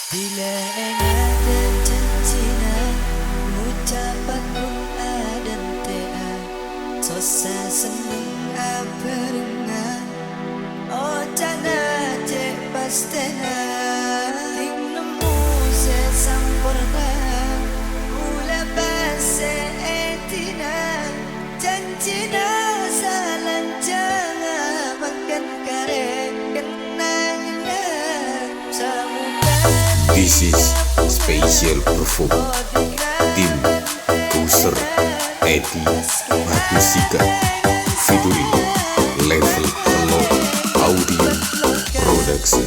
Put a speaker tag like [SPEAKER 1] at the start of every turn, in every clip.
[SPEAKER 1] Bila ada janjina ucapan pun ada tea sosa seneng aperna oh cana cek pastena ting nemu se sampurna ula base etina janjina salan janga makan kare kenangna samuka.
[SPEAKER 2] This is special perform tim Kuser Edi Matusika featuring Level Hello Audio Production.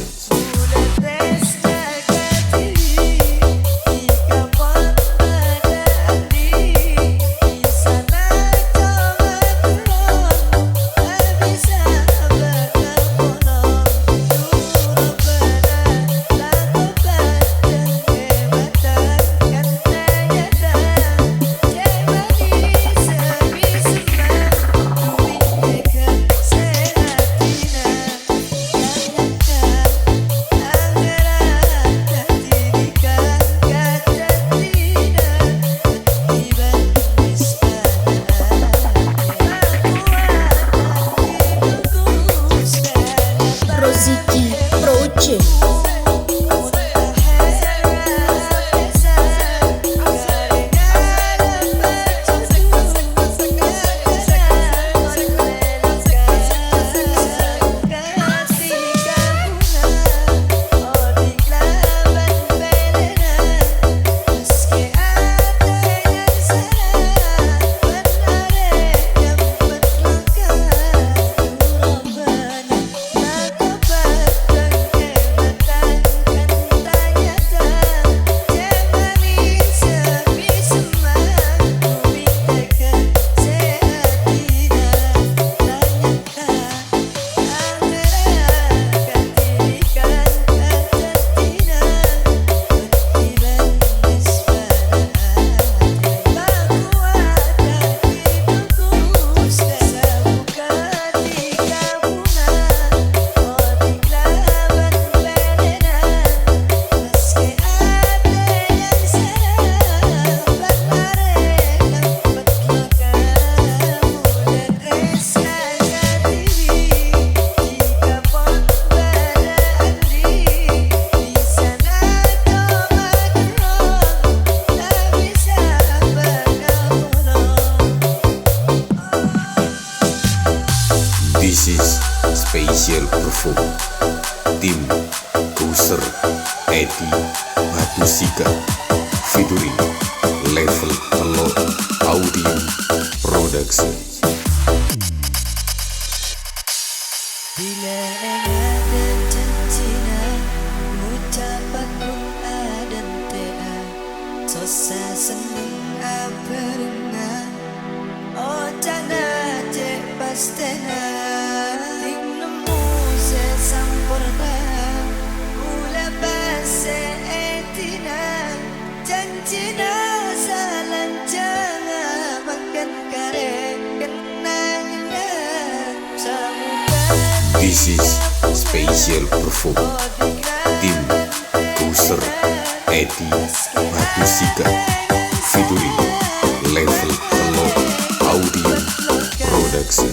[SPEAKER 3] Roziki Project.
[SPEAKER 2] This is special perform tim Kuser Edi Matusika featuring Level Hello Audio Production.
[SPEAKER 1] Bila ada janjina ucapan pun ada tea sosa seneng aperna oh cana cek pastena ting nemu se sampurna ula base etina janjina salan janga makan kare kenangna samuka.
[SPEAKER 2] This is special perform tim Kuser Edi Matusika featuring Level Hello Audio Production.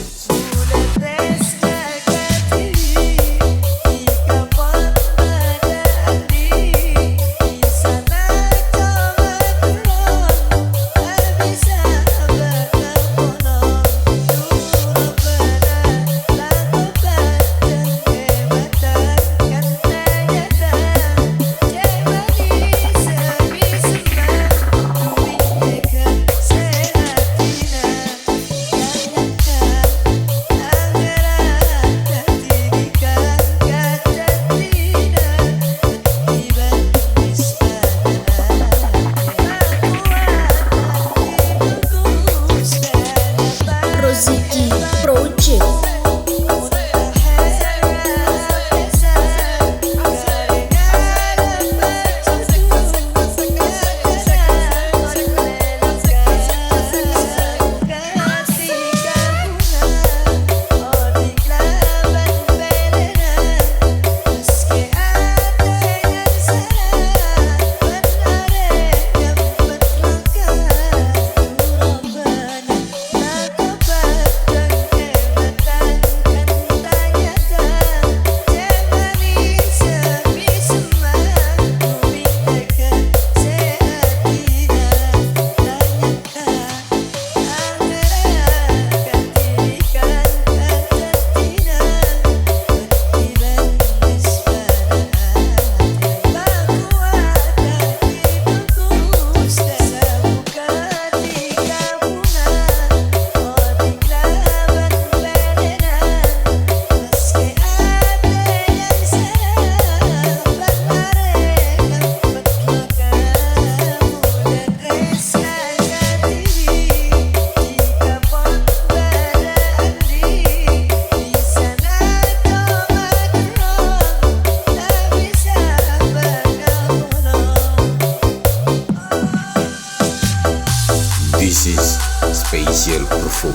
[SPEAKER 2] This is special perform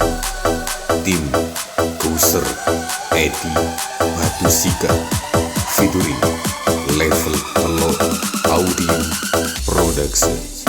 [SPEAKER 2] tim Kauser Edi Batusika featuring Level Hello Audio Production.